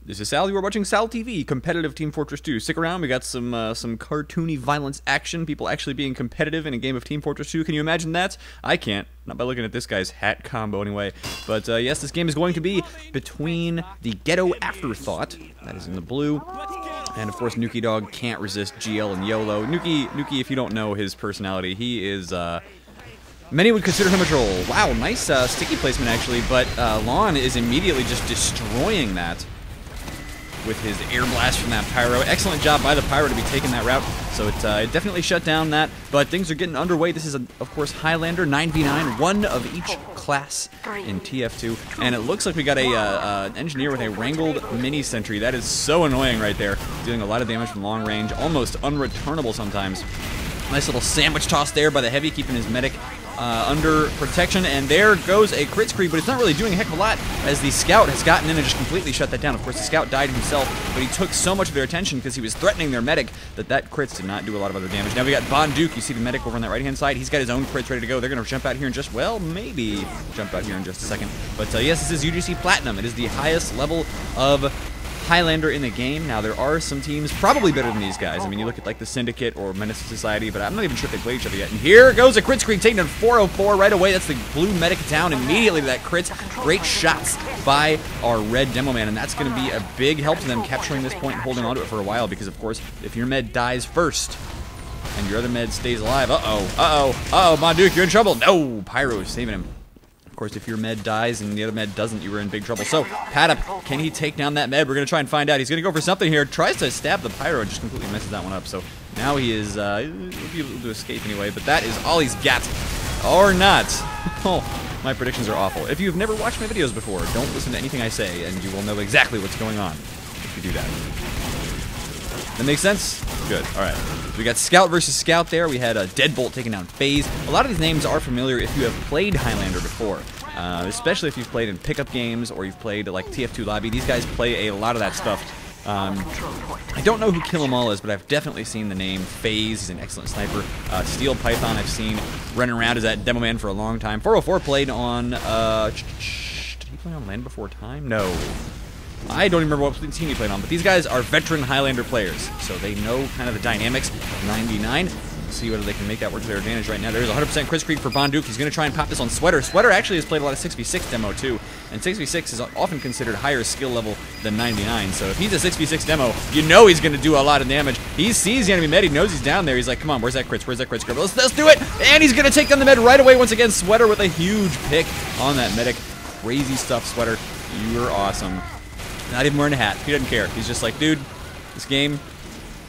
This is Sal. You are watching SalTV, competitive Team Fortress 2. Stick around. We got some cartoony violence action. People actually being competitive in a game of Team Fortress 2. Can you imagine that? I can't. Not by looking at this guy's hat combo anyway. But yes, this game is going to be between the Ghetto Afterthought, that is in the blue, and of course Nuki Dog can't resist GL and YOLO. Nuki, if you don't know his personality, he is many would consider him a troll. Wow, nice sticky placement actually, but Lon is immediately just destroying that with his air blast from that pyro. Excellent job by the pyro to be taking that route. So it definitely shut down that, but things are getting underway. This is, of course, Highlander 9v9, one of each class in TF2, and it looks like we got a engineer with a wrangled mini sentry. That is so annoying right there, doing a lot of damage from long range, almost unreturnable sometimes. Nice little sandwich toss there by the heavy, keeping his medic under protection, and there goes a crit screen, but it's not really doing a heck of a lot as the scout has gotten in and just completely shut that down. Of course, the scout died himself, but he took so much of their attention because he was threatening their medic that crits did not do a lot of other damage. Now we got Von Duke. You see the medic over on that right-hand side. He's got his own crits ready to go. They're going to jump out here in just, well, maybe jump out here in just a second. But yes, this is UGC Platinum. It is the highest level of Highlander in the game. Now, there are some teams probably better than these guys. I mean, you look at like the Syndicate or Menace to Society, but I'm not even sure if they played each other yet. And here goes a crit screen taking down 404 right away. That's the blue medic down immediately to that crit. Great shots by our red demo man, and that's going to be a big help to them capturing this point and holding on to it for a while, because of course, if your med dies first and your other med stays alive, Monduke, you're in trouble. No, Pyro is saving him. Of course, if your med dies and the other med doesn't, you were in big trouble. So, Paddock, can he take down that med? We're going to try and find out. He's going to go for something here. Tries to stab the Pyro and just completely messes that one up. So, now he is, he'll be able to escape anyway, but that is all he's got. Or not. Oh, my predictions are awful. If you've never watched my videos before, don't listen to anything I say, and you will know exactly what's going on if you do that. That makes sense? Good. Alright. We got Scout versus Scout there. We had Deadbolt taking down FaZe. A lot of these names are familiar if you have played Highlander before. Especially if you've played in pickup games or you've played like TF2 Lobby. These guys play a lot of that stuff. I don't know who Kill 'Em All is, but I've definitely seen the name FaZe. He's an excellent sniper. Steel Python I've seen running around as that demo man for a long time. 404 played on... did he play on Land Before Time? No. I don't even remember what team he played on, but these guys are veteran Highlander players, so they know kind of the dynamics of 9v9. Let's see whether they can make that work to their advantage right now. There's 100% crit screen for Von Duke. He's going to try and pop this on Sweater. Sweater actually has played a lot of 6v6 demo too, and 6v6 is often considered higher skill level than 9v9, so if he's a 6v6 demo, you know he's going to do a lot of damage. He sees the enemy med, he knows he's down there, he's like, come on, where's that crits, where's that crit scrub? Let's do it! And he's going to take down the med right away once again. Sweater with a huge pick on that medic. Crazy stuff, Sweater. You're awesome. Not even wearing a hat. He doesn't care. He's just like, dude, this game,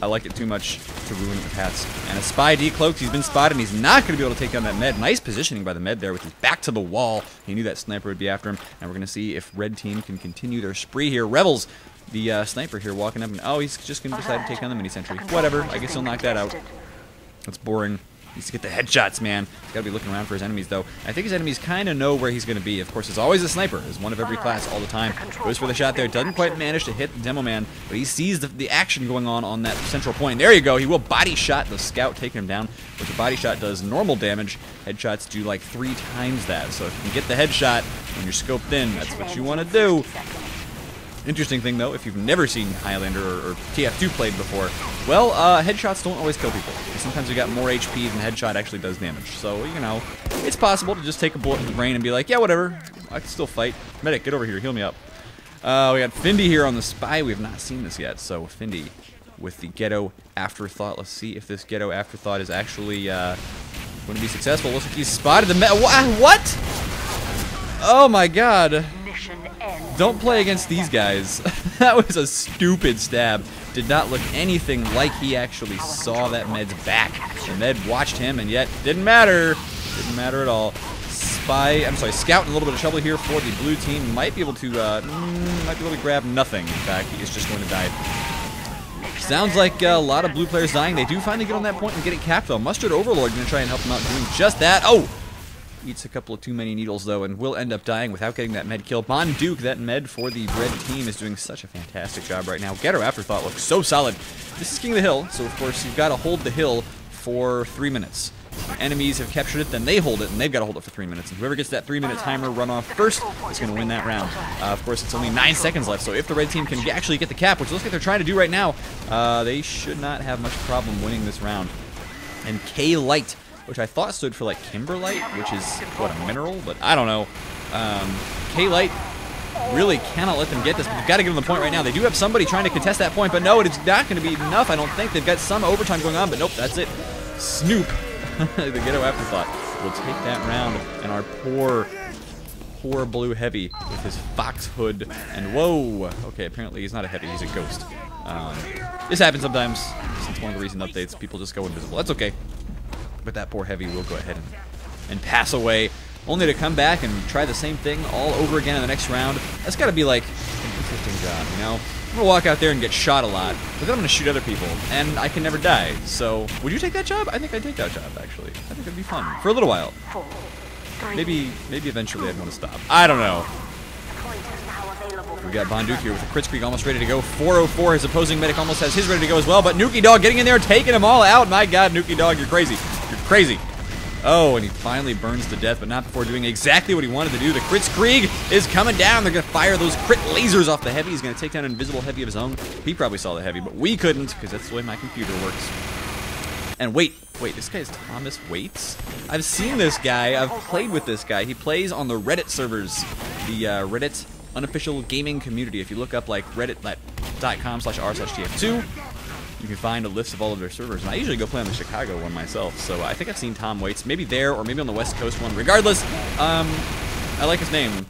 I like it too much to ruin it with hats. And a spy decloaked. He's been spotted, and he's not going to be able to take down that med. Nice positioning by the med there with his back to the wall. He knew that sniper would be after him. And we're going to see if red team can continue their spree here. Revels, the sniper here, walking up, and oh, he's just going to decide to take down the mini sentry. Whatever. I guess he'll knock that out. That's boring. Needs to get the headshots, man. He's got to be looking around for his enemies, though. I think his enemies kind of know where he's going to be. Of course, there's always a sniper. There's one of every class all the time. Goes for the shot there. Doesn't quite manage to hit the demo man, but he sees the action going on that central point. There you go. He will body shot the scout, taking him down. Which a body shot does normal damage. Headshots do like 3 times that. So if you can get the headshot when you're scoped in, that's what you want to do. Interesting thing, though, if you've never seen Highlander or TF2 played before, well, headshots don't always kill people. Sometimes you got more HP than headshot actually does damage. So, you know, it's possible to just take a bullet to the brain and be like, yeah, whatever, I can still fight. Medic, get over here, heal me up. We got Findy here on the spy. We have not seen this yet, so Findy with the Ghetto Afterthought. Let's see if this Ghetto Afterthought is actually going to be successful. Looks like he's spotted the what? Oh my god. Don't play against these guys. That was a stupid stab. Did not look anything like he actually saw that med's back. The med watched him, and yet didn't matter. Didn't matter at all. Scout in a little bit of trouble here for the blue team. Might be able to grab nothing. In fact, he is just going to die. Sounds like a lot of blue players dying. They do finally get on that point and get it capped, though. Mustard Overlord going to try and help him out doing just that. Oh! Eats a couple of too many needles, though, and will end up dying without getting that med kill. Von Duke, that med for the red team, is doing such a fantastic job right now. Ghetto Afterthought looks so solid. This is King of the Hill, so of course you've got to hold the hill for 3 minutes. enemies have captured it, then they hold it, and they've got to hold it for 3 minutes. And whoever gets that 3-minute timer run off first is going to win that round. Of course, it's only 9 seconds left, so if the red team can actually get the cap, which looks like they're trying to do right now, they should not have much problem winning this round. And kLite, which I thought stood for like Kimberlite, which is, what, a mineral? But I don't know. kLite really cannot let them get this. We've got to give them the point right now. They do have somebody trying to contest that point, but no, it's not going to be enough. I don't think. They've got some overtime going on, but nope, that's it. Snoop, the ghetto afterthought, will take that round, and our poor blue heavy with his fox hood, and whoa, okay, apparently he's not a heavy, he's a ghost. This happens sometimes. Since one of the recent updates, people just go invisible. That's okay. But that poor heavy will go ahead and pass away, only to come back and try the same thing all over again in the next round. That's got to be like an interesting job, you know? I'm going to walk out there and get shot a lot, but then I'm going to shoot other people, and I can never die. So, would you take that job? I think I'd take that job, actually. I think it'd be fun. For a little while. Maybe eventually I'd want to stop. I don't know. We got Bonduk here with the Kritzkrieg almost ready to go. 404, his opposing medic almost has his ready to go as well, but Nuki Dog getting in there, taking them all out. My god, Nuki Dog, you're crazy. You're crazy. Oh, and he finally burns to death, but not before doing exactly what he wanted to do. The Kritzkrieg is coming down. They're going to fire those crit lasers off the heavy. He's going to take down an invisible heavy of his own. He probably saw the heavy, but we couldn't, because that's the way my computer works. And wait, this guy's Thomas Waits? I've seen this guy. I've played with this guy. He plays on the Reddit servers, the Reddit unofficial gaming community. If you look up like reddit.com/r/tf2, you can find a list of all of their servers. And I usually go play on the Chicago one myself, so I think I've seen Tom Waits, maybe there or maybe on the West Coast one. Regardless, I like his name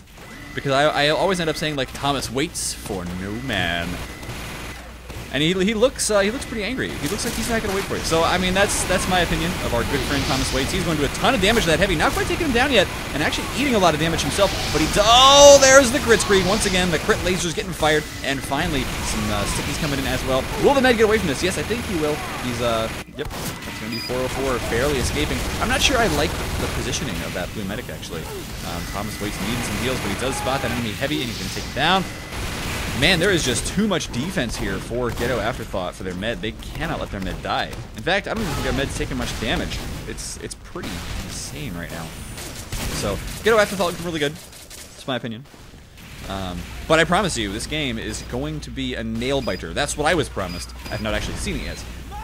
because I always end up saying like Thomas Waits for no man. And he looks pretty angry. He looks like he's not going to wait for it. So, I mean, that's my opinion of our good friend Thomas Waits. He's going to do a ton of damage to that heavy. Not quite taking him down yet, and actually eating a lot of damage himself. But oh, there's the crit screen. Once again, the crit laser's getting fired. And finally, some stickies coming in as well. Will the med get away from this? Yes, I think he will. He's, yep, that's going to be 404, barely escaping. I'm not sure I like the positioning of that blue medic, actually. Thomas Waits needs some heals, but he does spot that enemy heavy, and he's going to take it down. Man, there is just too much defense here for Ghetto Afterthought for their med. They cannot let their med die. In fact, I don't even think their med's taking much damage. It's pretty insane right now. So, Ghetto Afterthought looking really good. That's my opinion. But I promise you, this game is going to be a nail-biter. That's what I was promised. I have not actually seen it yet.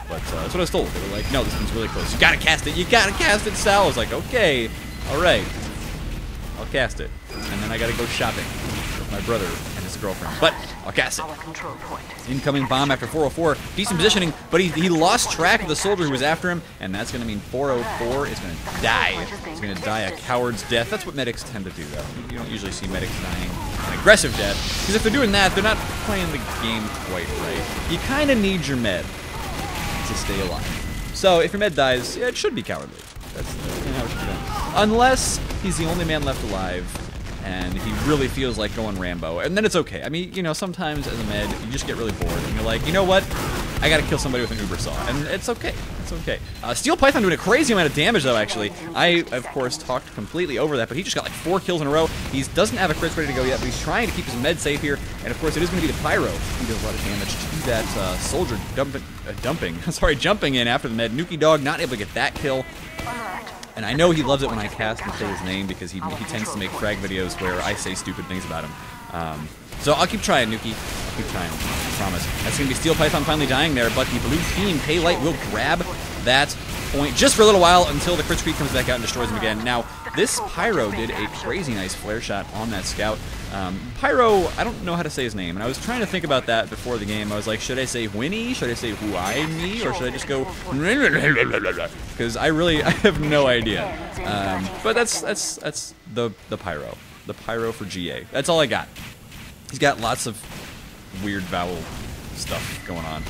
But that's what I was told. They were like, no, this one's really close. You gotta cast it. You gotta cast it, Sal. I was like, okay. Alright. I'll cast it. And then I gotta go shopping with my brother and his girlfriend. But I'll cast it. Incoming bomb after 404. Decent positioning, but he lost track of the soldier who was after him, and that's going to mean 404 is going to die. He's going to die a coward's death. That's what medics tend to do, though. You don't usually see medics dying an aggressive death, because if they're doing that, they're not playing the game quite right. You kind of need your med to stay alive. So if your med dies, yeah, it should be cowardly. That's how it should be done. Unless he's the only man left alive, and he really feels like going Rambo, and then it's okay. I mean, you know, sometimes as a med, you just get really bored, and you're like, you know what? I gotta kill somebody with an uber saw, and it's okay. It's okay. Steel Python doing a crazy amount of damage, though, actually. I, of course, talked completely over that, but he just got like 4 kills in a row. He doesn't have a crit ready to go yet, but he's trying to keep his med safe here, and of course, it is going to be the Pyro. He does a lot of damage to that soldier jumping in after the med. Nuki Dog not able to get that kill. And I know he loves it when I cast and say his name because he tends to make frag videos where I say stupid things about him. So I'll keep trying, Nuki. I'll keep trying. I promise. That's going to be Steel Python finally dying there, but the blue team, kLite, will grab that point just for a little while until the crit screen comes back out and destroys him again. Now, this Pyro did a crazy nice flare shot on that scout. Pyro, I don't know how to say his name, and I was trying to think about that before the game. I was like, should I say Winnie? Should I say Why-me? Or should I just go because I have no idea. But that's the Pyro. The Pyro for GA. That's all I got. He's got lots of weird vowel stuff going on.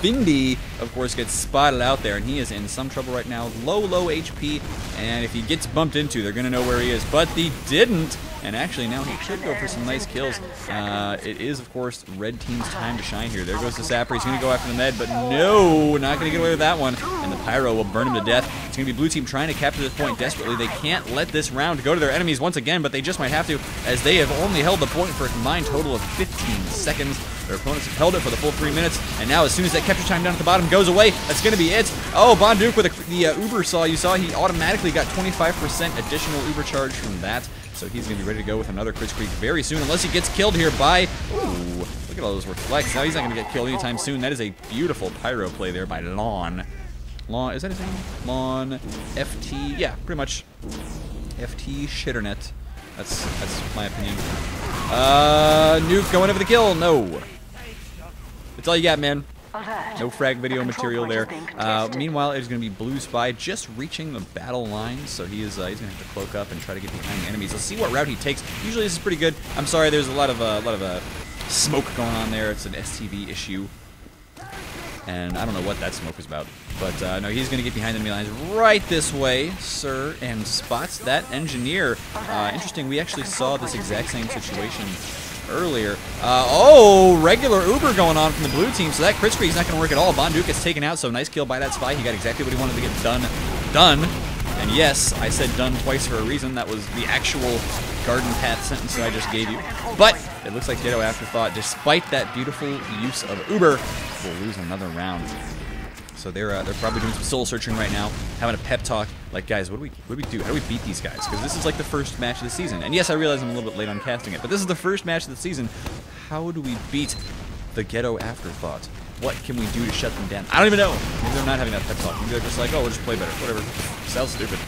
Findy, of course, gets spotted out there, and he is in some trouble right now. Low HP, and if he gets bumped into, they're going to know where he is. But he didn't. And actually, now he should go for some nice kills. It is, of course, red team's time to shine here. There goes the Sapper. He's going to go after the med, but no, not going to get away with that one. And the Pyro will burn him to death. It's going to be blue team trying to capture this point desperately. They can't let this round go to their enemies once again, but they just might have to, as they have only held the point for a combined total of 15 seconds. Their opponents have held it for the full 3 minutes, and now as soon as that capture time down at the bottom goes away, that's going to be it. Oh, Bonduke with the Uber saw. You saw he automatically got 25% additional Uber charge from that, so he's going to be ready to go with another Kritzkrieg very soon, unless he gets killed here by... Ooh, look at all those reflects. Now he's not going to get killed anytime soon. That is a beautiful Pyro play there by Lon. Lon, is that his name? Lon FT, yeah, pretty much. FT Shitternet. That's my opinion. Nuke going over the kill. No. That's all you got, man. No frag video material there. Meanwhile, it's going to be Blue Spy just reaching the battle line, so he's going to have to cloak up and try to get behind the enemies. Let's see what route he takes. Usually this is pretty good. I'm sorry, there's a lot of smoke going on there. It's an STV issue, and I don't know what that smoke was about. But no, he's going to get behind the enemy lines right this way, sir, and spots that engineer. Interesting, we actually saw this exact same situation earlier. Oh, regular Uber going on from the blue team, so that Kritzkrieg is not going to work at all. Bonduke gets taken out, so nice kill by that Spy. He got exactly what he wanted to get done. And yes, I said done twice for a reason. That was the actual garden path sentence that I just gave you. But it looks like Ditto Afterthought, despite that beautiful use of Uber, will lose another round. So they're probably doing some soul searching right now, having a pep talk. Like, guys, what do we do? How do we beat these guys? Because this is like the first match of the season. And yes, I realize I'm a little bit late on casting it, but this is the first match of the season. How do we beat the Ghetto Afterthought? What can we do to shut them down? I don't even know. Maybe they're not having that pep talk. Maybe they're just like, oh, we'll just play better. Whatever. Sounds stupid.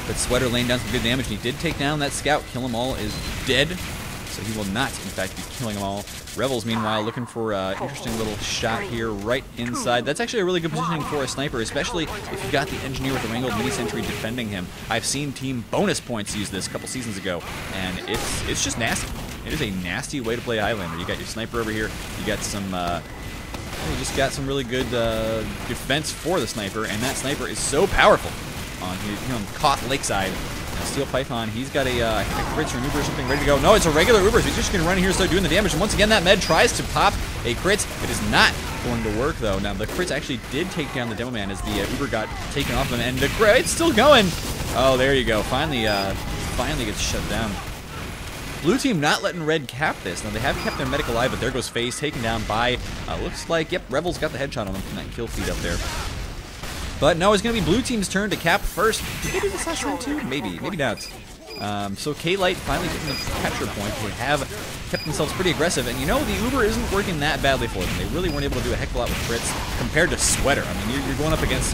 But Sweater laying down some good damage, and he did take down that scout. Kill 'em all is dead. So he will not, in fact, be killing them all. Rebels, meanwhile, looking for an interesting little shot here right inside. That's actually a really good positioning for a sniper, especially if you've got the engineer with the Wrangled Mini-Sentry defending him. I've seen Team Bonus Points use this a couple seasons ago, and it's just nasty. It is a nasty way to play Highlander. You got your sniper over here. You got some... you just got some really good defense for the sniper, and that sniper is so powerful on Koth Lakeside. Steel Python, he's got a crits or an Uber or something ready to go. No, it's a regular Uber, so he's just going to run in here and start doing the damage. And once again, that med tries to pop a crit. It is not going to work, though. Now, the crits actually did take down the Demo Man as the Uber got taken off him, and the crit, it's still going. Oh, there you go. Finally gets shut down. Blue team not letting red cap this. Now, they have kept their medic alive, but there goes FaZe, taken down by, looks like, yep, Rebels got the headshot on him from that kill feed up there. But no, it's going to be blue team's turn to cap first. Did they do this last round too? Maybe, maybe not. So kLite finally getting the capture point. They have kept themselves pretty aggressive, and you know, the Uber isn't working that badly for them. They really weren't able to do a heck of a lot with crits compared to Sweater. I mean, you're going up against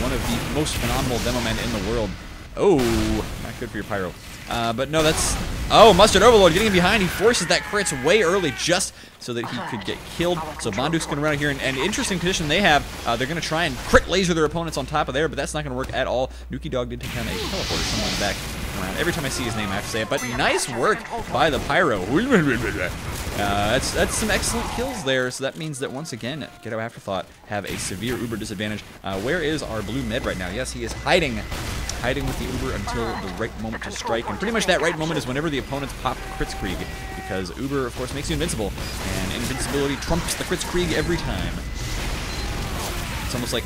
one of the most phenomenal demo men in the world. Oh, not good for your Pyro. But no, that's... Oh, Mustard Overlord getting in behind. He forces that crits way early just so that he could get killed. So Bonduke's going to run out here, and interesting position they have. They're going to try and crit laser their opponents on top of there, but that's not going to work at all. Nuki Dog did take down a teleporter someone back around. Every time I see his name, I have to say it. But nice work by the Pyro. That's some excellent kills there. So that means that once again, Ghetto Afterthought have a severe Uber disadvantage. Where is our blue med right now? Yes, he is hiding with the Uber until the right moment to strike. And pretty much that right moment is whenever the opponents pop Kritzkrieg, because Uber, of course, makes you invincible, and invincibility trumps the Kritzkrieg every time. It's almost like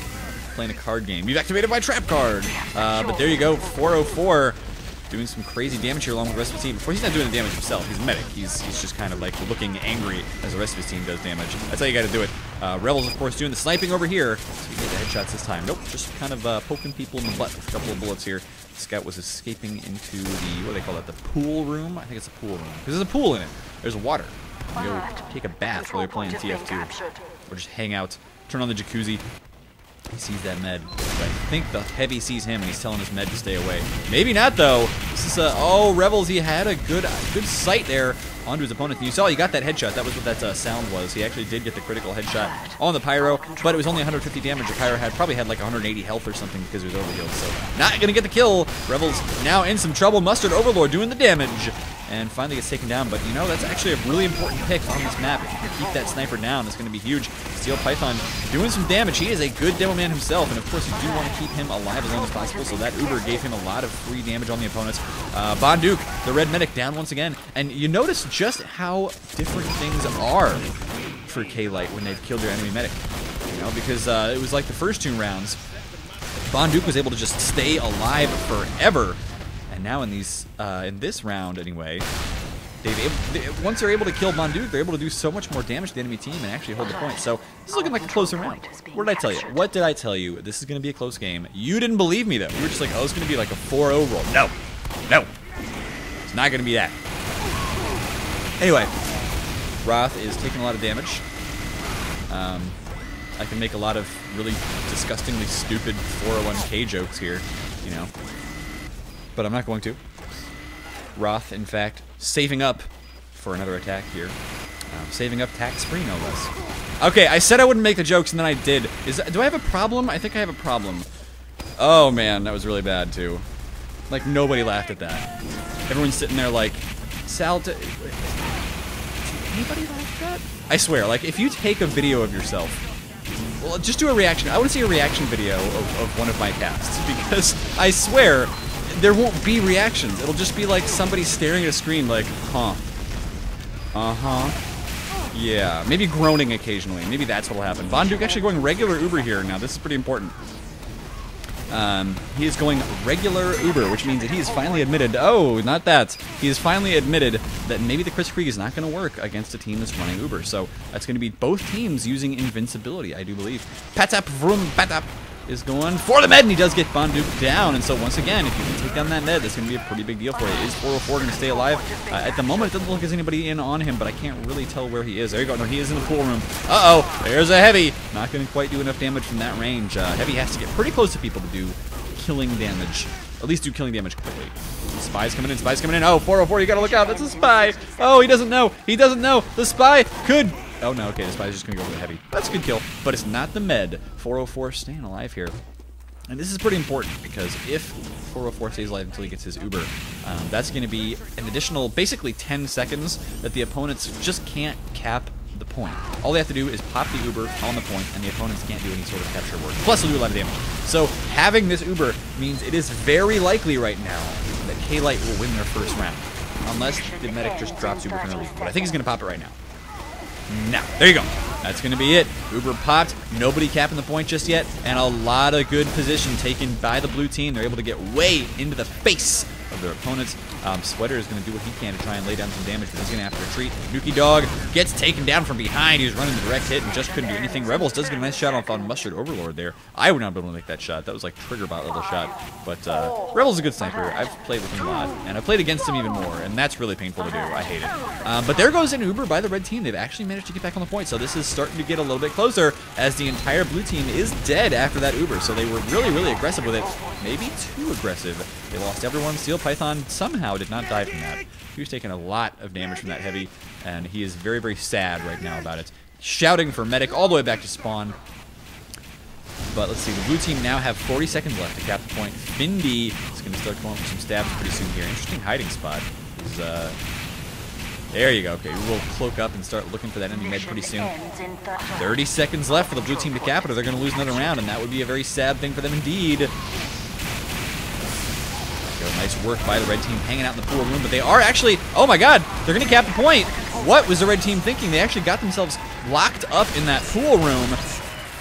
playing a card game. You've activated my trap card! But there you go, 404. Doing some crazy damage here along with the rest of the team. Of course, he's not doing the damage himself. He's a medic. He's just kind of like looking angry as the rest of his team does damage. That's how you got to do it. Rebels, of course, doing the sniping over here. So you get the headshots this time. Nope, just kind of poking people in the butt with a couple of bullets here. The scout was escaping into the, what do they call that, the pool room? I think it's a pool room. Because there's a pool in it. There's water. You go take a bath while you're playing TF2. Or just hang out, turn on the jacuzzi. He sees that med, but I think the heavy sees him and he's telling his med to stay away. Maybe not, though. This is oh, Rebels, he had a good sight there onto his opponent. And you saw he got that headshot. That was what that sound was. He actually did get the critical headshot on the Pyro, but it was only 150 damage. The Pyro probably had like 180 health or something because he was overhealed. So not going to get the kill. Rebels now in some trouble. Mustard Overlord doing the damage. and finally gets taken down. But, you know, that's actually a really important pick on this map. If you can keep that sniper down, it's going to be huge. Steel Python doing some damage. He is a good demo man himself, and of course you do want to keep him alive as long as possible, so that Uber gave him a lot of free damage on the opponents. Bonduke, the red medic, down once again. And you notice just how different things are for kLite when they've killed their enemy medic. You know, because it was like the first 2 rounds, Bonduke was able to just stay alive forever. And now in this round anyway, once they're able to kill Bonduke, they're able to do so much more damage to the enemy team and actually hold the point. So this is looking like a closer round. What did I tell you? What did I tell you? This is going to be a close game. You didn't believe me though. You were just like, oh, it's going to be like a 4-0 roll. No. No. It's not going to be that. Anyway, Roth is taking a lot of damage. I can make a lot of really disgustingly stupid 401k jokes here, you know. But I'm not going to. Roth, in fact, saving up for another attack here. Saving up tax-free, no less. Okay, I said I wouldn't make the jokes, and then I did. Do I have a problem? I think I have a problem. Oh, man, that was really bad, too. Like, nobody laughed at that. Everyone's sitting there like, Sal, did anybody laugh at that? I swear, like, if you take a video of yourself, well, just do a reaction. I want to see a reaction video of one of my casts, because I swear, there won't be reactions. It'll just be like somebody staring at a screen like, huh. Uh-huh. Yeah, maybe groaning occasionally. Maybe that's what'll happen. Bonduke actually going regular Uber here. Now, this is pretty important. He is going regular Uber, which means that he has finally admitted, oh, not that. He has finally admitted that maybe the Chris Krieg is not going to work against a team that's running Uber. So that's going to be both teams using invincibility, I do believe. Patap vroom patap is going for the med, and he does get Bonduke down. And so once again, if you can take down that med, that's going to be a pretty big deal for you. Is 404 going to stay alive? At the moment, it doesn't look like there's anybody in on him, but I can't really tell where he is. There you go. No, he is in the pool room. Uh-oh, there's a heavy. Not going to quite do enough damage from that range. Heavy has to get pretty close to people to do killing damage. At least do killing damage quickly. Spy's coming in. Spy's coming in. Oh, 404, you got to look out. That's a spy. Oh, he doesn't know. He doesn't know. The spy could... Oh, no, okay, the spy's just going to go for the heavy. That's a good kill, but it's not the med. 404 staying alive here. And this is pretty important, because if 404 stays alive until he gets his Uber, that's going to be an additional, basically 10 seconds that the opponents just can't cap the point. All they have to do is pop the Uber on the point, and the opponents can't do any sort of capture work. Plus, they'll do a lot of damage. So, having this Uber means it is very likely right now that kLite will win their first round. Unless the medic just drops Uber from the lead. But I think he's going to pop it right now. Now, there you go. That's going to be it. Uber popped. Nobody capping the point just yet. And a lot of good position taken by the blue team. They're able to get way into the face of their opponents. Sweater is going to do what he can to try and lay down some damage, but he's going to have to retreat. Nuki Dog gets taken down from behind. He was running the direct hit and just couldn't do anything. Rebels does get a nice shot off on Mustard Overlord there. I would not be able to make that shot. That was like trigger bot level shot. But Rebel's a good sniper. I've played with him a lot, and I've played against him even more, and that's really painful to do. I hate it. But there goes an Uber by the red team. They've actually managed to get back on the point, so this is starting to get a little bit closer as the entire blue team is dead after that Uber. So they were really, really aggressive with it. Maybe too aggressive. They lost everyone. Steel Python somehow did not die from that. He was taking a lot of damage from that heavy, and he is very, very sad right now about it. Shouting for medic all the way back to spawn. But let's see, the blue team now have 40 seconds left to cap the point. Findy is going to start going for some stabs pretty soon here. Interesting hiding spot. There you go. Okay, we'll cloak up and start looking for that enemy med pretty soon. 30 seconds left for the blue team to cap it, or they're going to lose another round, and that would be a very sad thing for them indeed. Nice work by the red team hanging out in the pool room, but they are actually, oh my god, they're going to cap the point. What was the red team thinking? They actually got themselves locked up in that pool room,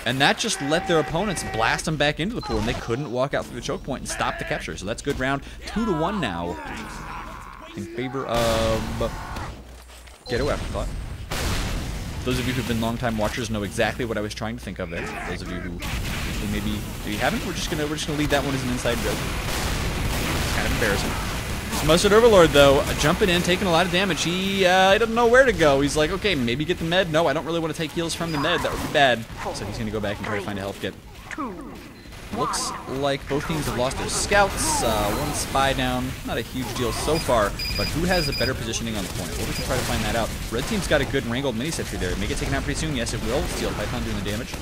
and that just let their opponents blast them back into the pool, and they couldn't walk out through the choke point and stop the capture. So that's good round. 2-1 now in favor of Ghetto Afterthought. Those of you who've been longtime watchers know exactly what I was trying to think of there. Those of you who maybe haven't, we're just gonna leave that one as an inside joke. Kind of embarrassing. Mustard Overlord, though, jumping in, taking a lot of damage. He doesn't know where to go. He's like, okay, maybe get the med. No, I don't really want to take heals from the med. That would be bad. So he's going to go back and try to find a health kit. Looks like both teams have lost their scouts. One spy down. Not a huge deal so far, but who has the better positioning on the point? Well, we can try to find that out. Red team's got a good wrangled mini sentry there. May get taken out pretty soon. Yes, it will. Steel Python doing the damage.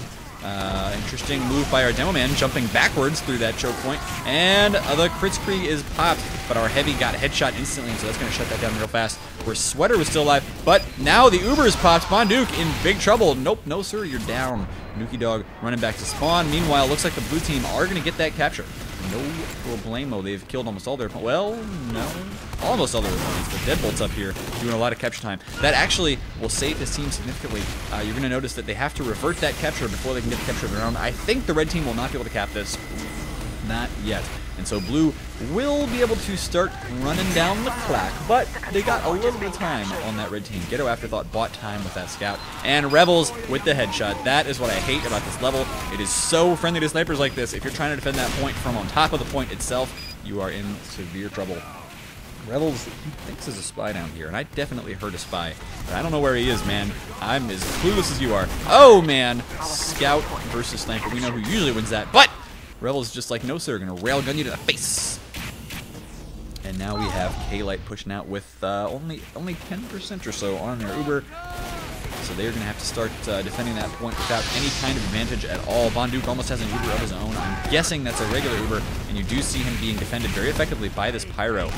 Interesting move by our demo man, jumping backwards through that choke point. And the Kritzkrieg is popped, but our heavy got a headshot instantly, so that's going to shut that down real fast. Where Sweater was still alive, but now the Uber is popped. Bonduke in big trouble. Nope, no sir, you're down. Nuki Dog running back to spawn. Meanwhile, looks like the blue team are going to get that capture. No problemo. They've killed almost all their opponents. Well, no. Almost all their opponents. But Deadbolt's up here doing a lot of capture time. That actually will save his team significantly. You're going to notice that they have to revert that capture before they can get the capture of their own. I think the red team will not be able to cap this. Not yet. And so blue will be able to start running down the clock, but they got a little bit of time on that red team. Ghetto Afterthought bought time with that scout. And Rebels with the headshot. That is what I hate about this level. It is so friendly to snipers like this. If you're trying to defend that point from on top of the point itself, you are in severe trouble. Rebels, he thinks there's a spy down here, and I definitely heard a spy. But I don't know where he is, man. I'm as clueless as you are. Oh, man. Scout versus sniper. We know who usually wins that, but Rebels just like, no sir, gonna railgun you to the face. And now we have kLite pushing out with only 10% or so on their Uber. So they're gonna have to start defending that point without any kind of advantage at all. Bonduke almost has an Uber of his own. I'm guessing that's a regular Uber, and you do see him being defended very effectively by this Pyro.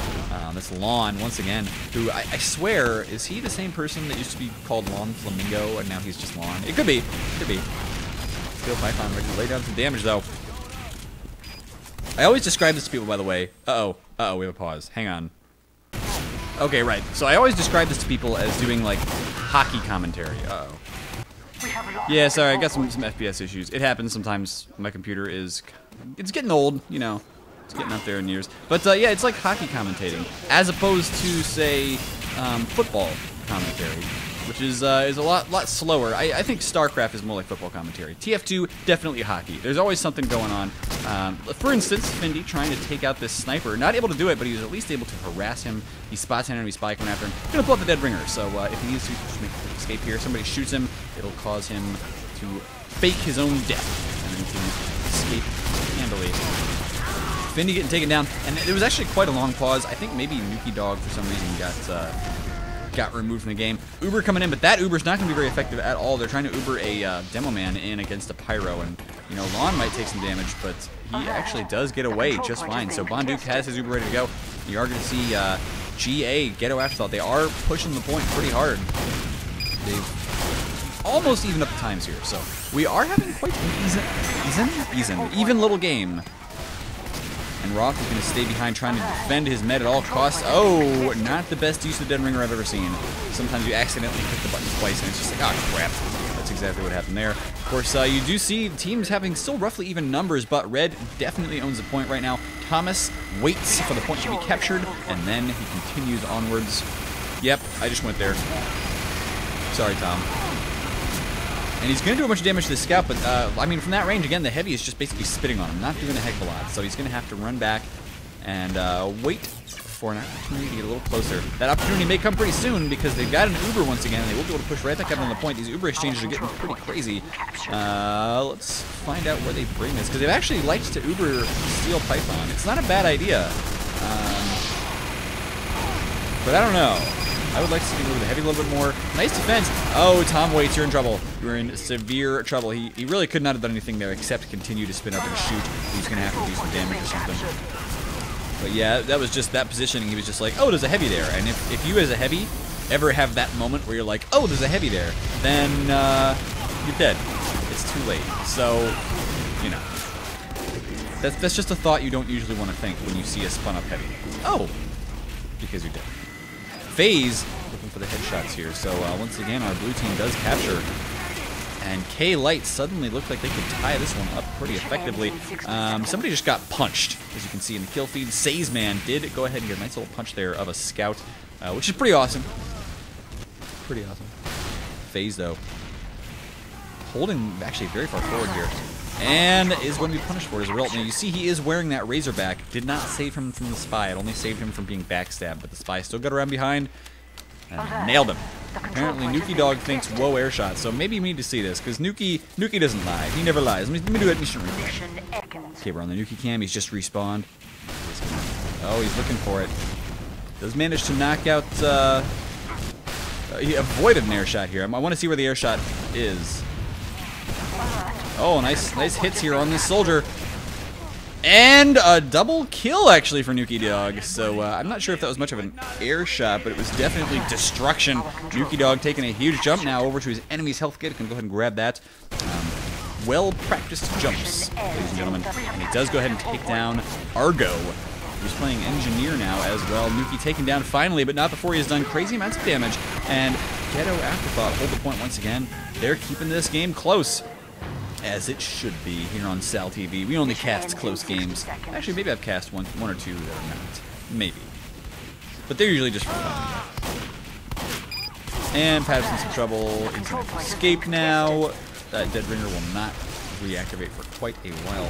This Lawn, once again, who I swear, is he the same person that used to be called Lawn Flamingo, and now he's just Lawn? It could be. Could be. Steel Python ready to lay down some damage, though. I always describe this to people, by the way. Uh-oh, we have a pause. Hang on. Okay, right. So I always describe this to people as doing, like, hockey commentary. Uh-oh. Yeah, sorry, I got some FPS issues. It happens sometimes. My computer is... It's getting old, you know. It's getting up there in years. But, yeah, it's like hockey commentating, as opposed to, say, football commentary, which is a lot slower. I think StarCraft is more like football commentary. TF2, definitely hockey. There's always something going on. For instance, Findy trying to take out this sniper. Not able to do it, but he was at least able to harass him. He spots an enemy spy coming after him. Gonna pull up the dead ringer, so if he needs to make an escape here, somebody shoots him, it'll cause him to fake his own death, and then he can escape handily. Findy getting taken down, and it was actually quite a long pause. I think maybe Nuki Dog, for some reason, got removed from the game. Uber coming in, but that Uber's not going to be very effective at all. They're trying to Uber a demo man in against a Pyro, and, you know, Lawn might take some damage, but he actually does get away just fine. So Bonduke has his Uber ready to go. You are going to see GA, Ghetto Afterthought. They are pushing the point pretty hard. They've almost evened up the times here, so we are having quite an even little game. And Roth is going to stay behind trying to defend his med at all costs. Oh, not the best use of Dead Ringer I've ever seen. Sometimes you accidentally click the button twice and it's just like, oh crap. That's exactly what happened there. Of course, you do see teams having still roughly even numbers, but Red definitely owns the point right now. Thomas waits for the point to be captured, and then he continues onwards. Yep, I just went there. Sorry, Tom. And he's going to do a bunch of damage to the scout, but, I mean, from that range, again, the heavy is just basically spitting on him, not doing a heck of a lot. So he's going to have to run back and wait for an opportunity to get a little closer. That opportunity may come pretty soon because they've got an Uber once again, and they will be able to push right back up on the point. These Uber exchanges are getting pretty crazy. Let's find out where they bring this, because they've actually liked to Uber Steel Python. It's not a bad idea, but I don't know. I would like to see him move the heavy a little bit more. Nice defense. Oh, Tom waits. You're in trouble. You're in severe trouble. He really could not have done anything there except continue to spin up and shoot. He's going to have to do some damage or something. But yeah, that was just that positioning. He was just like, oh, there's a heavy there. And if you as a heavy ever have that moment where you're like, oh, there's a heavy there, then you're dead. It's too late. So, you know. That's just a thought you don't usually want to think when you see a spun up heavy. Oh, because you're dead. FaZe looking for the headshots here. So once again, our blue team does capture. And kLite suddenly looked like they could tie this one up pretty effectively. Somebody just got punched, as you can see in the kill feed. Sazeman did go ahead and get a nice little punch there of a scout, which is pretty awesome. Pretty awesome. FaZe, though, holding actually very far forward here. And is going to be punished for it as a result. Now, you see he is wearing that Razorback. Did not save him from the spy. It only saved him from being backstabbed. But the spy still got around behind and nailed him. Apparently, Nuki Dog thinks, whoa, air shot. So maybe we need to see this, because Nuki doesn't lie. He never lies. Let me do it. Mission replay. Okay, we're on the Nuki cam. He's just respawned. Oh, he's looking for it. Does manage to knock out... he avoided an air shot here. I want to see where the air shot is. Oh, nice hits here on this soldier. And a double kill, actually, for Nuki Dog. So I'm not sure if that was much of an air shot, but it was definitely destruction. Nuki Dog taking a huge jump now over to his enemy's health kit. Can go ahead and grab that. Well-practiced jumps, ladies and gentlemen. And he does go ahead and take down Argo, who's playing Engineer now as well. Nuki taken down finally, but not before he has done crazy amounts of damage. And Ghetto Afterthought hold the point once again. They're keeping this game close, as it should be here on SalTV. We only cast close games. Actually, maybe I've cast one or two that are not. Maybe. But they're usually just for fun. And Patterson's in trouble. He's going to escape now. That Dead Ringer will not reactivate for quite a while.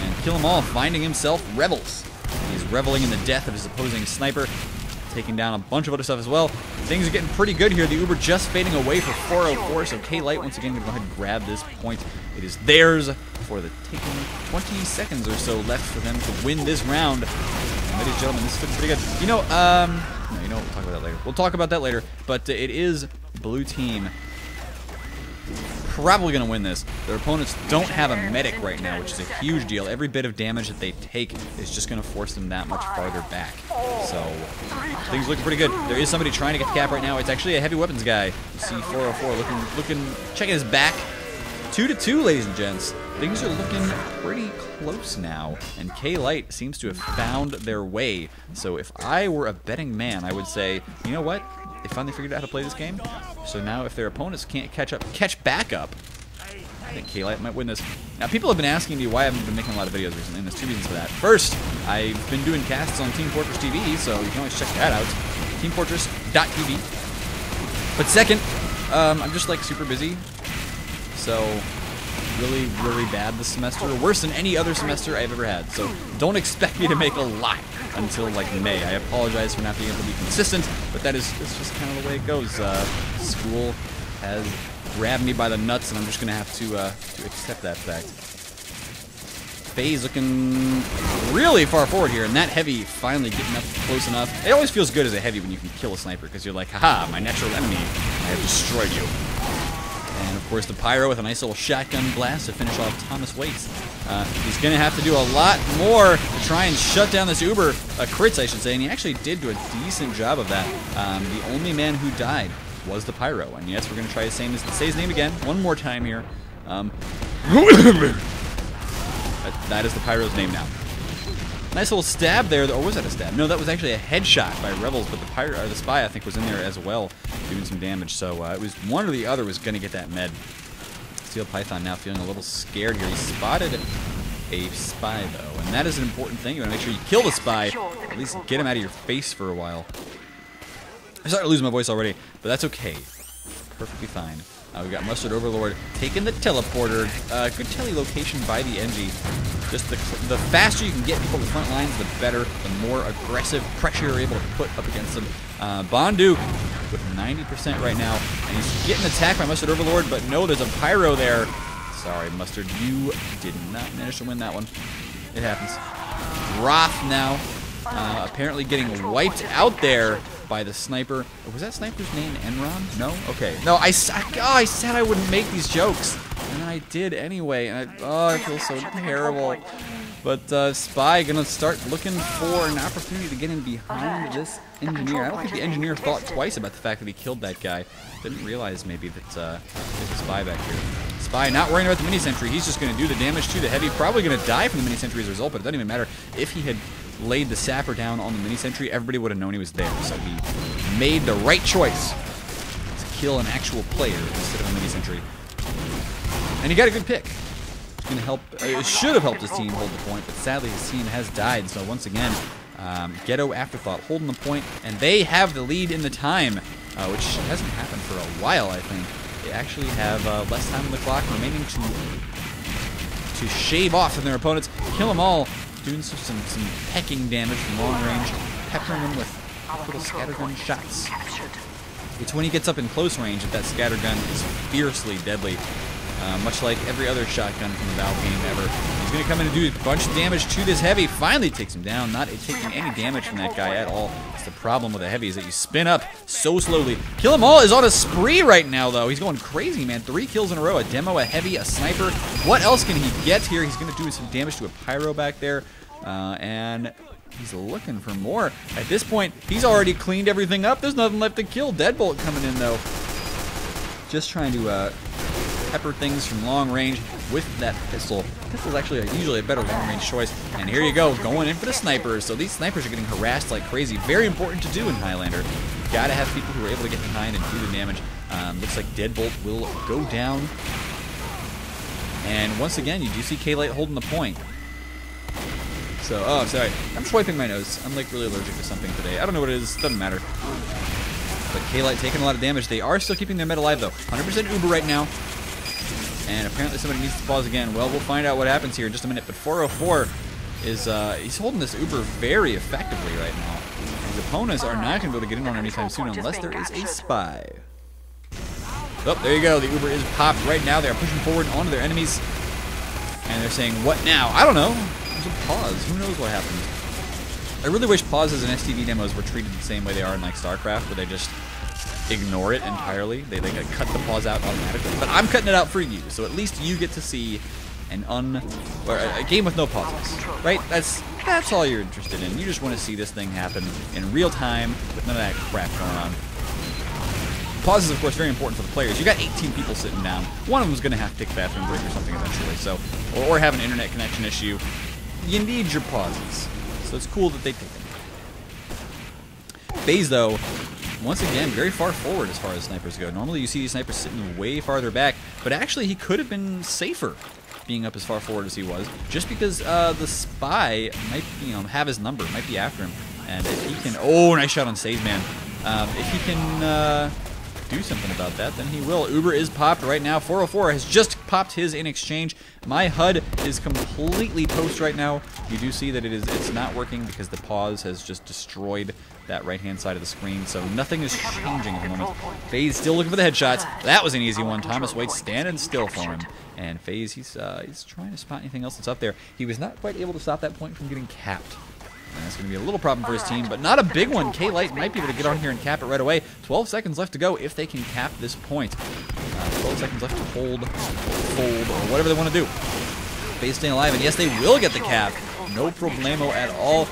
And Kill 'Em All finding himself Rebels. He's reveling in the death of his opposing sniper, taking down a bunch of other stuff as well. Things are getting pretty good here. The Uber just fading away for 404, so kLite once again going to go ahead and grab this point. It is theirs for the taking 20 seconds or so left for them to win this round. And ladies and gentlemen, this is looking pretty good. You know, no, you know what, we'll talk about that later. We'll talk about that later, but it is blue team probably going to win this. Their opponents don't have a medic right now, which is a huge deal. Every bit of damage that they take is just going to force them that much farther back. So, things look pretty good. There is somebody trying to get the cap right now. It's actually a heavy weapons guy. You see 404 looking, checking his back. 2-2, ladies and gents. Things are looking pretty close now, and kLite seems to have found their way. So if I were a betting man, I would say, you know what? They finally figured out how to play this game. So now if their opponents can't catch back up, I think kLite might win this. Now, people have been asking me why I haven't been making a lot of videos recently, and there's two reasons for that. First, I've been doing casts on Team Fortress TV, so you can always check that out. TeamFortress.tv. But second, I'm just like super busy. So really, really bad this semester. Worse than any other semester I've ever had. So don't expect me to make a lot until like May. I apologize for not being able to be consistent, but it's just kind of the way it goes. School has grabbed me by the nuts, and I'm just going to have to accept that fact. FaVe's looking really far forward here, and that heavy finally getting up close enough. It always feels good as a heavy when you can kill a sniper, because you're like, haha, my natural enemy, I have destroyed you. And of course the Pyro with a nice little shotgun blast to finish off Thomas Waits. He's going to have to do a lot more to try and shut down this Uber, crits I should say, and he actually did do a decent job of that. The only man who died was the Pyro, and yes, we're going to try to say his name again, one more time here. That is the Pyro's name now. Nice little stab there, or was that a stab? No, that was actually a headshot by Rebels, but the Spy I think was in there as well, doing some damage. So it was one or the other was going to get that med. Steel Python now feeling a little scared here. He spotted a Spy though, and that is an important thing. You want to make sure you kill the Spy, at least get him out of your face for a while. I'm starting to lose my voice already, but that's okay. Perfectly fine. We've got Mustard Overlord taking the teleporter. Good telelocation by the NG. Just the faster you can get people to the front lines, the better. The more aggressive pressure you're able to put up against them. Bonduke with 90% right now. And he's getting attacked by Mustard Overlord, but no, there's a Pyro there. Sorry, Mustard, you did not manage to win that one. It happens. Roth now apparently getting wiped out there by the sniper. Was that sniper's name Enron? No? Okay. No, I said I wouldn't make these jokes, and I did anyway. And I feel so terrible. But Spy gonna start looking for an opportunity to get in behind this engineer. I don't think the engineer thought twice about the fact that he killed that guy. Didn't realize maybe that there's a Spy back here. Spy not worrying about the mini sentry. He's just gonna do the damage to the heavy. Probably gonna die from the mini sentry as a result, but it doesn't even matter. If he had laid the sapper down on the mini sentry, everybody would have known he was there. So he made the right choice to kill an actual player instead of a mini sentry. And he got a good pick. It's gonna help. It should have helped his team hold the point, but sadly his team has died. So once again, Ghetto Afterthought holding the point, and they have the lead in the time, which hasn't happened for a while. I think they actually have less time on the clock remaining to shave off from their opponents. Kill them all. Doing some pecking damage from long range, peppering them with little scattergun shots. It's when he gets up in close range that scattergun is fiercely deadly. much like every other shotgun from the Valve game ever. He's going to come in and do a bunch of damage to this heavy. Finally takes him down. Not taking any damage from that guy at all. It's the problem with a heavy is that you spin up so slowly. Kill 'em all is on a spree right now, though. He's going crazy, man. 3 kills in a row. A demo, a heavy, a sniper. What else can he get here? He's going to do some damage to a pyro back there. And he's looking for more. At this point, he's already cleaned everything up. There's nothing left to kill. Deadbolt coming in, though. Just trying to pepper things from long range with that pistol. Pistol's actually usually a better long range choice. And here you go, going in for the snipers. So these snipers are getting harassed like crazy. Very important to do in Highlander. You gotta have people who are able to get behind and do the damage. Looks like Deadbolt will go down. And once again, you do see kLite holding the point. So, oh, sorry. I'm swiping my nose. I'm like really allergic to something today. I don't know what it is. Doesn't matter. But kLite taking a lot of damage. They are still keeping their med alive, though. 100% Uber right now. And apparently somebody needs to pause again. Well, we'll find out what happens here in just a minute. But 404 is, he's holding this Uber very effectively right now. His opponents are not going to be able to get in on anytime soon unless there is a spy. Oh, there you go. The Uber is popped right now. They're pushing forward onto their enemies. And they're saying, what now? I don't know. There's a pause. Who knows what happened? I really wish pauses and STV demos were treated the same way they are in like StarCraft, where they just ignore it entirely. They cut the pause out automatically. But I'm cutting it out for you, so at least you get to see a game with no pauses, right? That's all you're interested in. You just want to see this thing happen in real time with none of that crap going on. Pauses, of course, very important for the players. You got 18 people sitting down. One of them's going to have to take a bathroom break or something eventually, so or have an internet connection issue. You need your pauses. So it's cool that they take them. FaZe, though, once again, very far forward as far as snipers go. Normally you see these snipers sitting way farther back, but actually he could have been safer being up as far forward as he was, just because the spy might, have his number, might be after him. And if he can, oh, nice shot on Save Man. If he can do something about that, then he will. Uber is popped right now. 404 has just popped his in exchange. My HUD is completely toast right now. You do see that it's not working because the pause has just destroyed that right-hand side of the screen, so nothing is changing at the moment. FaZe still looking for the headshots. That was an easy one. Thomas White standing still for him. And FaZe, he's trying to spot anything else that's up there. He was not quite able to stop that point from getting capped. And that's going to be a little problem for his team, but not a big one. kLite might be able to get on here and cap it right away. 12 seconds left to go if they can cap this point. 12 seconds left to hold, fold, or whatever they want to do. FaZe staying alive, and yes, they will get the cap. No problemo at all.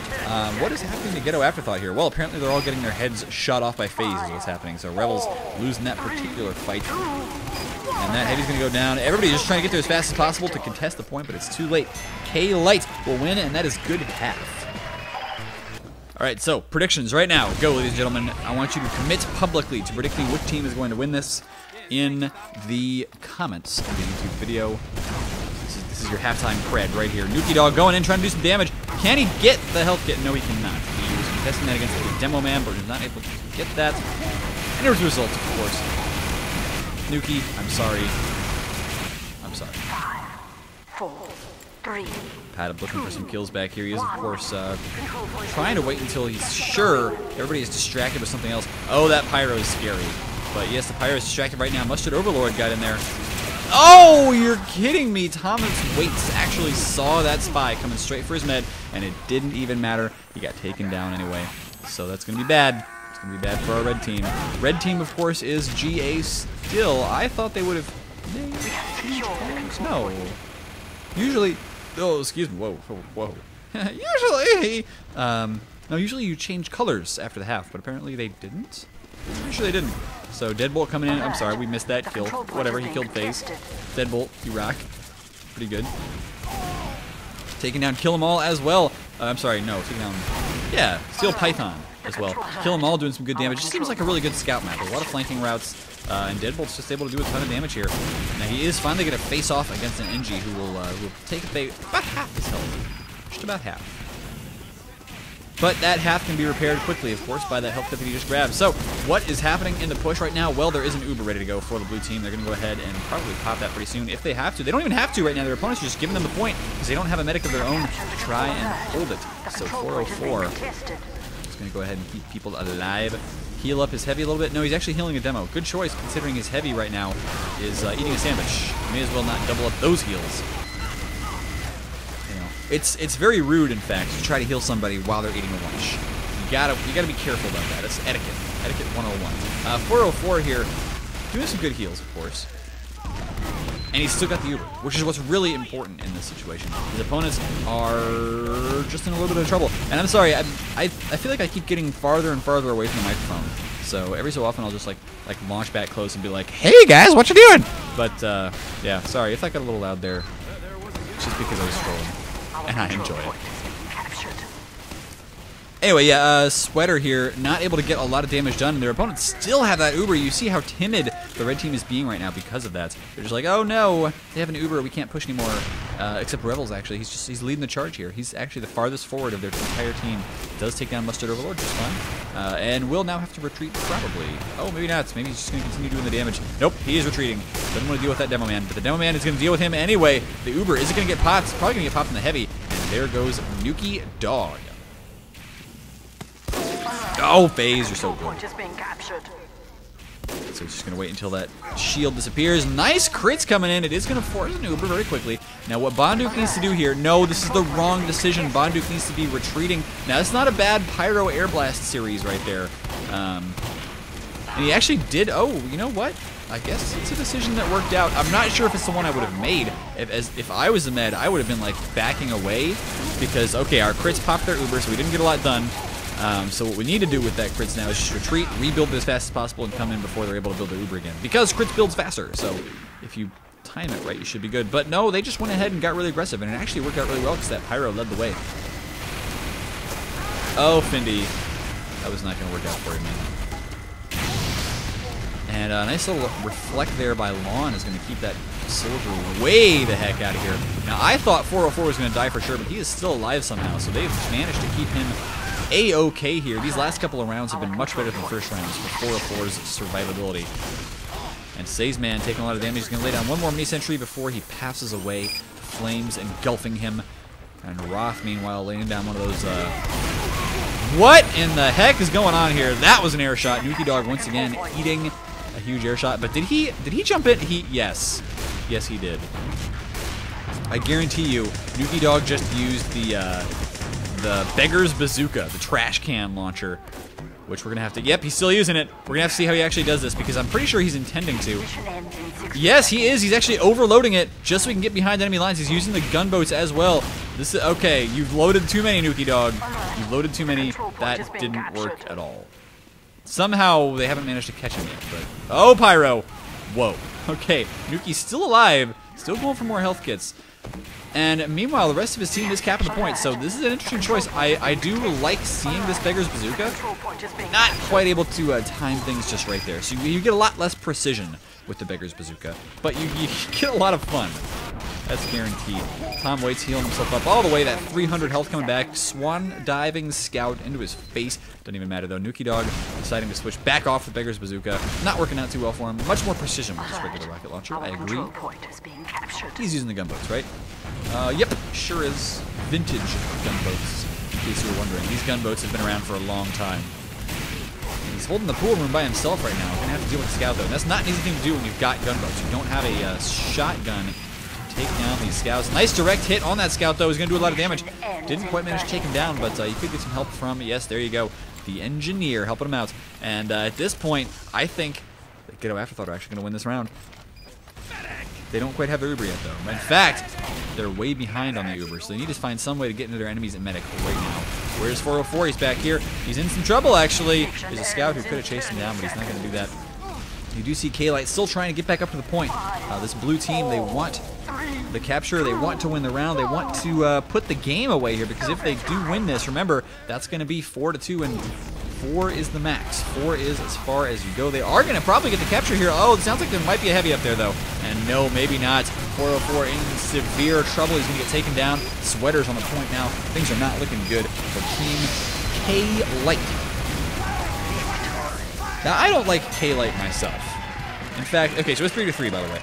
What is happening to Ghetto Afterthought here? Well, apparently they're all getting their heads shot off by FaZe is what's happening. So Rebels losing that particular fight. And that heavy's going to go down. Everybody's just trying to get there as fast as possible to contest the point, but it's too late. kLite will win, and that is good half. All right, so predictions right now. Go, ladies and gentlemen. I want you to commit publicly to predicting which team is going to win this in the comments of the YouTube video. This is your halftime cred right here. Nuki Dog going in, trying to do some damage. Can he get the health kit? No, he cannot. He was contesting that against the demo man, but was not able to get that. And there's the result, of course. Nuki, I'm sorry. I'm sorry. 5, 4, 3. Pat looking for some kills back here. He is, of course, trying to wait until he's sure everybody is distracted with something else. Oh, that pyro is scary. But yes, the pyro is distracted right now. Mustard Overlord got in there. Oh, you're kidding me. Thomas Waits actually saw that spy coming straight for his med, and it didn't even matter. He got taken down anyway. So that's going to be bad. It's going to be bad for our red team. Red team, of course, is GA still. I thought they would have... No. Usually... Oh, excuse me. Whoa. Usually... no, usually you change colors after the half, but apparently they didn't. Pretty sure they didn't. So Deadbolt coming in. I'm sorry, we missed that kill. Whatever, he killed FaZe. Deadbolt, you rock. Pretty good. Taking down Kill 'Em All as well. I'm sorry, no, taking down... Yeah, Steel Python as well. Kill 'Em All doing some good damage. It seems like a really good scout map. A lot of flanking routes. And Deadbolt's just able to do a ton of damage here. Now he is finally going to face off against an NG who will take about half his health. Just about half. But that half can be repaired quickly, of course, by that health that he just grabbed. So, what is happening in the push right now? Well, there is an Uber ready to go for the blue team. They're going to go ahead and probably pop that pretty soon if they have to. They don't even have to right now. Their opponents are just giving them the point because they don't have a medic of their own to try and hold it. So 404 is going to go ahead and keep people alive. heal up his heavy a little bit. No, he's actually healing a demo. Good choice, considering his heavy right now is eating a sandwich. May as well not double up those heals. You know, it's very rude, in fact, to try to heal somebody while they're eating a lunch. You gotta be careful about that. That's etiquette. Etiquette 101. 404 here, doing some good heals, of course. And he's still got the Uber, which is what's really important in this situation. His opponents are just in a little bit of trouble. And I'm sorry, I feel like I keep getting farther and farther away from the microphone. So every so often I'll just like launch back close and be like, "Hey guys, what you doing?" But yeah, sorry if that got a little loud there. It's just because I was scrolling, and I enjoy it. Anyway, yeah, Sweater here, not able to get a lot of damage done, and their opponents still have that Uber. You see how timid the red team is being right now because of that. They're just like, oh no, they have an Uber, we can't push anymore. Except Rebels, actually. He's leading the charge here. He's actually the farthest forward of their entire team. Does take down Mustard Overlord just fine. And will now have to retreat, probably. Oh, maybe not. Maybe he's just going to continue doing the damage. Nope, he is retreating. Doesn't want to deal with that Demo Man, but the Demo Man is going to deal with him anyway. The Uber isn't going to get popped. It's probably going to get popped in the heavy. And there goes Nuki Dog. Oh, Phase, you're so good. So he's just going to wait until that shield disappears. Nice crits coming in. It is going to force an Uber very quickly. Now, what Bonduk needs to do here, no, this is the wrong decision. Bonduk needs to be retreating. Now, it's not a bad Pyro Air Blast series right there. And he actually did, oh, you know what? I guess it's a decision that worked out. I'm not sure if it's the one I would have made. If I was a med, I would have been, like, backing away. Because, okay, our crits popped their Uber, so we didn't get a lot done. So what we need to do with that crits now is just retreat, rebuild it as fast as possible, and come in before they're able to build their Uber again. Because crits builds faster, so if you time it right, you should be good. But no, they just went ahead and got really aggressive, and it actually worked out really well because that Pyro led the way. Oh, Findy. That was not going to work out for you, man. And a nice little reflect there by Lawn is going to keep that soldier way the heck out of here. Now, I thought 404 was going to die for sure, but he is still alive somehow, so they've managed to keep him A-okay here. These last couple of rounds have been much better than the first rounds for 404's survivability. And Sazeman taking a lot of damage. He's going to lay down one more mini sentry before he passes away. Flames engulfing him. And Roth, meanwhile, laying down one of those... What in the heck is going on here? That was an air shot. Nuki Dog once again eating a huge air shot. But did he jump in? Yes. Yes, he did. I guarantee you, Nuki Dog just used the Beggar's Bazooka, the trash can launcher, which we're going to have to... Yep, he's still using it. We're going to have to see how he actually does this, because I'm pretty sure he's intending to. Yes, he is. He's actually overloading it just so he can get behind enemy lines. He's using the gunboats as well. This is... Okay, you've loaded too many, Nuki Dog. You've loaded too many. That didn't work at all. Somehow, they haven't managed to catch him yet, but... Oh, Pyro! Whoa. Okay, Nuki's still alive. Still going for more health kits. And meanwhile, the rest of his team is capping the point, so this is an interesting choice. I do like seeing this Beggar's Bazooka. Not quite able to time things just right there. So you get a lot less precision with the Beggar's Bazooka, but you get a lot of fun. That's guaranteed. Tom Waits healing himself up all the way. That 300 health coming back. Swan diving scout into his face. Doesn't even matter though. Nuki Dog deciding to switch back off the Beggar's Bazooka. Not working out too well for him. Much more precision with this regular rocket launcher. I agree. He's using the gunboats, right? Yep, sure is. Vintage gunboats, in case you were wondering. These gunboats have been around for a long time. He's holding the pool room by himself right now. We're going to have to deal with the scout, though. And that's not an easy thing to do when you've got gunboats. You don't have a shotgun to take down these scouts. Nice direct hit on that scout, though. He's going to do a lot of damage. Didn't quite manage to take him down, but you could get some help from, yes, there you go, the engineer helping him out. And at this point, I think the Ghetto Afterthought are actually going to win this round. They don't quite have their Uber yet, though. In fact, they're way behind on the Uber, so they need to find some way to get into their enemies at medic right now. Where's 404? He's back here. He's in some trouble, actually. There's a scout who could have chased him down, but he's not going to do that. You do see kLite still trying to get back up to the point. This blue team, they want the capture. They want to win the round. They want to put the game away here, because if they do win this, remember, that's going to be 4-2, and 4 is the max. 4 is as far as you go. They are going to probably get the capture here. Oh, it sounds like there might be a heavy up there, though. And no, maybe not. 404 in severe trouble. He's going to get taken down. Sweater's on the point now. Things are not looking good for Team kLite. Now, I don't like kLite myself. In fact, okay, so it's 3-3, by the way.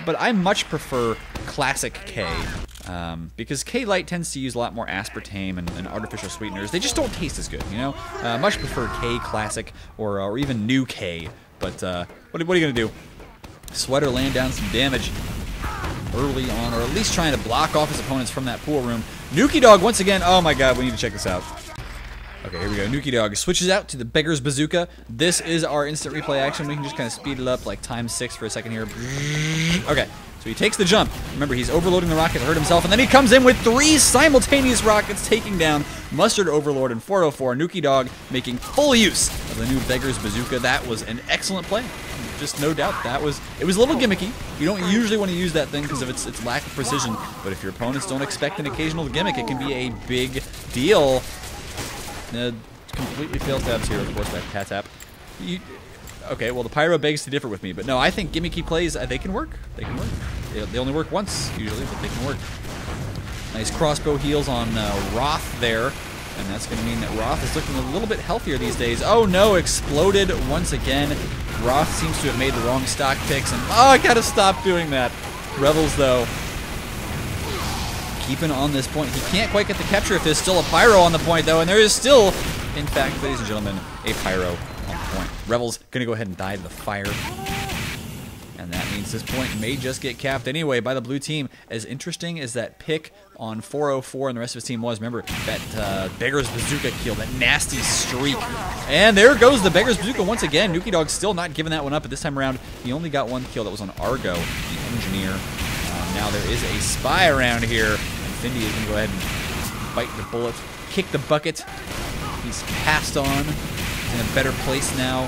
But I much prefer Classic K Because kLite tends to use a lot more aspartame and artificial sweeteners. They just don't taste as good, you know? Much prefer K Classic or even New K. But what are you going to do? Sweater laying down some damage early on, or at least trying to block off his opponents from that pool room. Nuki Dog once again. Oh my god, we need to check this out. Okay, here we go. Nuki Dog switches out to the Beggar's Bazooka. This is our instant replay action. We can just kind of speed it up like ×6 for a second here. Okay, so he takes the jump. Remember, he's overloading the rocket to hurt himself, and then he comes in with 3 simultaneous rockets, taking down Mustard Overlord and 404. Nuki Dog making full use of the new Beggar's Bazooka. That was an excellent play. Just no doubt it was a little gimmicky. You don't usually want to use that thing because of its lack of precision, but if your opponents don't expect an occasional gimmick, it can be a big deal. Completely failed stabs here, of course, that cat tap. Okay, well, the Pyro begs to differ with me, but no, I think gimmicky plays, they can work. They can work. They only work once, usually, but they can work. Nice crossbow heals on Roth there, and that's going to mean that Roth is looking a little bit healthier these days. Oh, no, exploded once again. Roth seems to have made the wrong stock picks, and oh, I got to stop doing that. Rebels, though, keeping on this point. He can't quite get the capture if there's still a Pyro on the point, though, and there is still, in fact, ladies and gentlemen, a Pyro on the point. Rebels gonna go ahead and die to the fire, and that means this point may just get capped anyway by the blue team. As interesting as that pick on 404 and the rest of his team was, remember that Beggar's Bazooka kill, that nasty streak, and there goes the Beggar's Bazooka once again. Nuki Dog still not giving that one up, but this time around he only got 1 kill. That was on Argo, the engineer. Now there is a spy around here, and Findy is going to go ahead and bite the bullet, kick the bucket. He's passed on. He's in a better place now,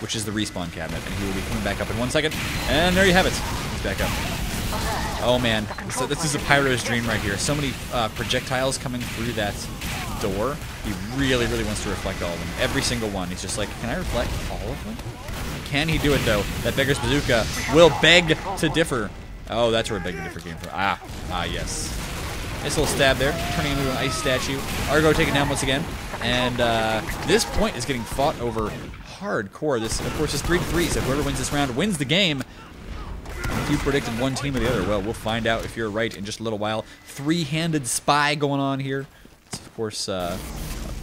which is the respawn cabinet, and he will be coming back up in 1 second. And there you have it. He's back up. Oh man, this is a Pyro's dream right here. So many projectiles coming through that door. He really, really wants to reflect all of them. Every single one. He's just like, can I reflect all of them? Can he do it though? That Beggar's Bazooka will beg to differ. Oh, that's where Beg to Differ came from. Yes. Nice little stab there, turning into an ice statue. Argo taken down once again. And this point is getting fought over hardcore. This, of course, is 3-3, so whoever wins this round wins the game. If you predicted one team or the other, well, we'll find out if you're right in just a little while. 3-handed spy going on here. It's, of course, a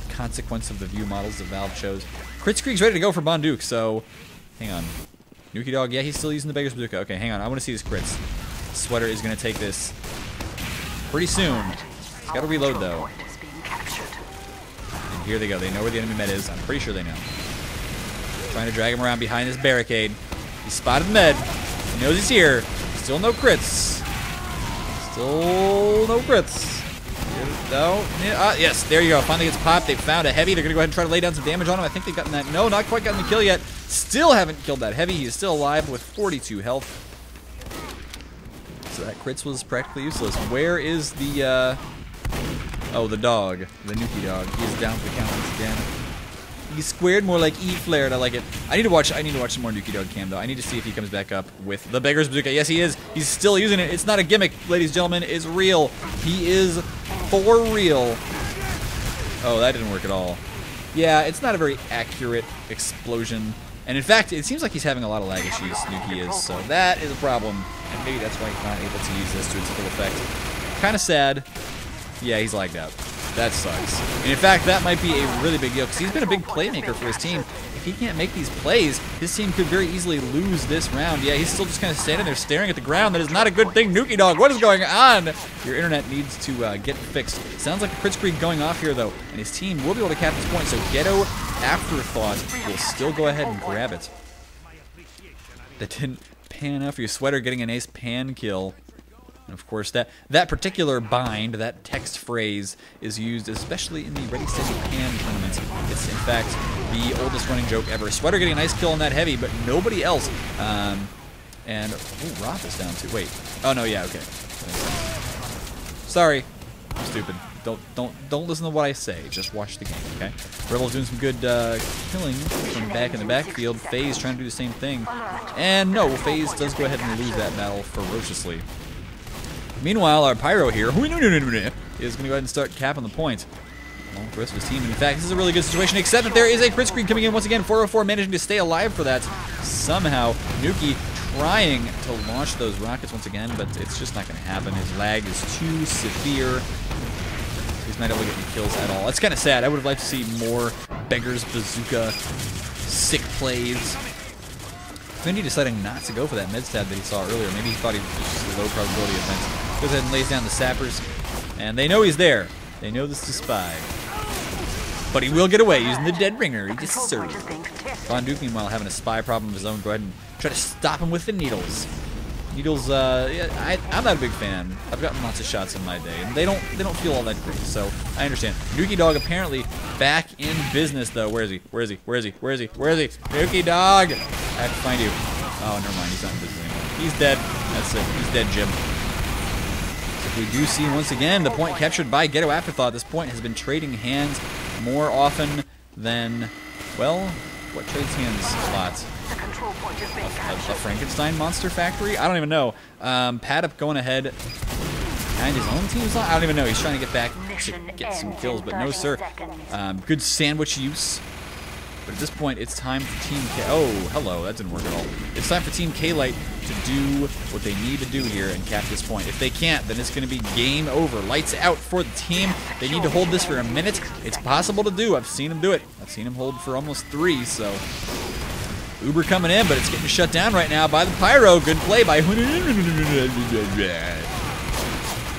consequence of the view models that Valve chose. Kritzkrieg's ready to go for Bonduke, so hang on. Nuki Dog, yeah, he's still using the Beggar's Bazooka. Okay, hang on. I want to see his crits. Sweater is going to take this pretty soon. He's got to reload, though. And here they go. They know where the enemy med is. I'm pretty sure they know. Trying to drag him around behind this barricade. He spotted the med. He knows he's here. Still no crits. Still no crits. No. Yes, there you go. Finally gets popped. They found a heavy. They're going to go ahead and try to lay down some damage on him. I think they've gotten that. No, not quite gotten the kill yet. Still haven't killed that heavy. He is still alive with 42 health. So that crits was practically useless. Where is the, oh, the dog. The Nuki Dog. He's down for the count once again. He's squared more like E-flared. I like it. I need to watch some more Nuki Dog cam, though. I need to see if he comes back up with the Beggar's Bazooka. Yes, he is. He's still using it. It's not a gimmick, ladies and gentlemen. It's real. He is for real. Oh, that didn't work at all. Yeah, it's not a very accurate explosion. And in fact, it seems like he's having a lot of lag issues, Nuki is, so that is a problem. And maybe that's why he's not able to use this to its full effect. Kind of sad. Yeah, he's lagged out. That sucks. And in fact, that might be a really big deal, because he's been a big playmaker for his team. If he can't make these plays, his team could very easily lose this round. Yeah, he's still just kind of standing there staring at the ground. That is not a good thing. Nuki Dog, what is going on? Your internet needs to get fixed. Sounds like a Kritzkrieg going off here, though, and his team will be able to cap this point, so Ghetto Afterthought will still go ahead and grab it. That didn't pan out for you. Sweater getting an ace pan kill. And of course, that particular bind, that text phrase, is used especially in the Ready, Steady, Pan tournament. It's, in fact, the oldest running joke ever. Sweater getting a nice kill on that heavy, but nobody else. And, ooh, Roth is down too. Wait. Oh, no, yeah, okay. Sorry. I'm stupid. Don't listen to what I say. Just watch the game, okay? Rebel's doing some good killing from back in the backfield. FaZe trying to do the same thing. And no, FaZe does go ahead and lose that battle ferociously. Meanwhile, our Pyro here is going to go ahead and start capping the point. Well, the rest of his team. In fact, this is a really good situation, except that there is a Kritzkrieg coming in once again. 404 managing to stay alive for that. Somehow, Nuki trying to launch those rockets once again, but it's just not going to happen. His lag is too severe. He's not able to get any kills at all. It's kind of sad. I would have liked to see more Beggar's Bazooka sick plays. Findy deciding not to go for that med stab that he saw earlier. Maybe he thought he was just a low probability offense. Goes ahead and lays down the sappers, and they know he's there. They know this is a spy. But he will get away using the dead ringer. He just served. Von Duke, meanwhile, having a spy problem of his own. Go ahead and try to stop him with the needles. Needles, yeah, I'm not a big fan. I've gotten lots of shots in my day, and they don't feel all that great. So I understand. Nuki Dog apparently back in business though. Where is he? Where is he? Where is he? Where is he? Where is he? Nuki Dog! I have to find you. Oh, never mind. He's not in business anymore. He's dead. That's it. He's dead, Jim. So we do see once again the point captured by Ghetto Afterthought. This point has been trading hands more often than, well, what trades hands a lot? A Frankenstein monster factory? I don't even know. Padup going ahead behind his own team's line? I don't even know. He's trying to get back to get some kills, but no, sir. Good sandwich use. But at this point, it's time for Team K. Oh, hello. That didn't work at all. It's time for Team kLite to do what they need to do here and cap this point. If they can't, then it's going to be game over. Lights out for the team. They need to hold this for a minute. It's possible to do. I've seen him do it. I've seen him hold for almost 3, so... Uber coming in, but it's getting shut down right now by the Pyro. Good play by...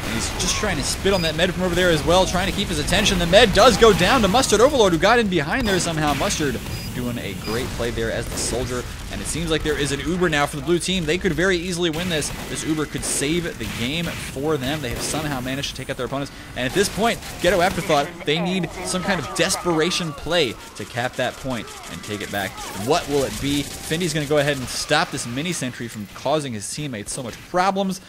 And he's just trying to spit on that med from over there as well, trying to keep his attention. The med does go down to Mustard Overlord, who got in behind there somehow. Mustard doing a great play there as the soldier, and it seems like there is an Uber now for the blue team. They could very easily win this. This Uber could save the game for them. They have somehow managed to take out their opponents, and at this point, Ghetto Afterthought, they need some kind of desperation play to cap that point and take it back. What will it be? Findy's going to go ahead and stop this mini-sentry from causing his teammates so much problems.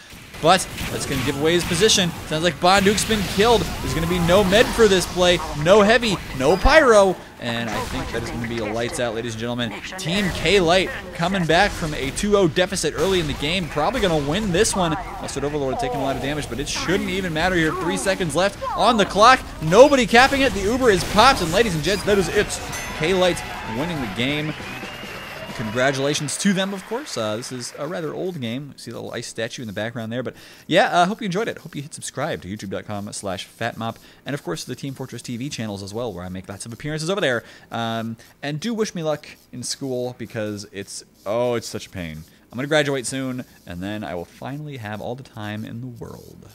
But that's going to give away his position. Sounds like Bonduke's been killed. There's going to be no med for this play, no heavy, no pyro. And I think that is going to be a lights out, ladies and gentlemen. Team kLite coming back from a 2-0 deficit early in the game. Probably going to win this one. Mustard Overlord taking a lot of damage, but it shouldn't even matter here. 3 seconds left on the clock. Nobody capping it. The Uber is popped. And ladies and gents, that is it. kLite winning the game. Congratulations to them, of course. This is a rather old game. See the little ice statue in the background there. But yeah, I hope you enjoyed it. Hope you hit subscribe to youtube.com/fatmop. And of course, the Team Fortress TV channels as well, where I make lots of appearances over there. And do wish me luck in school, because it's such a pain. I'm going to graduate soon, and then I will finally have all the time in the world.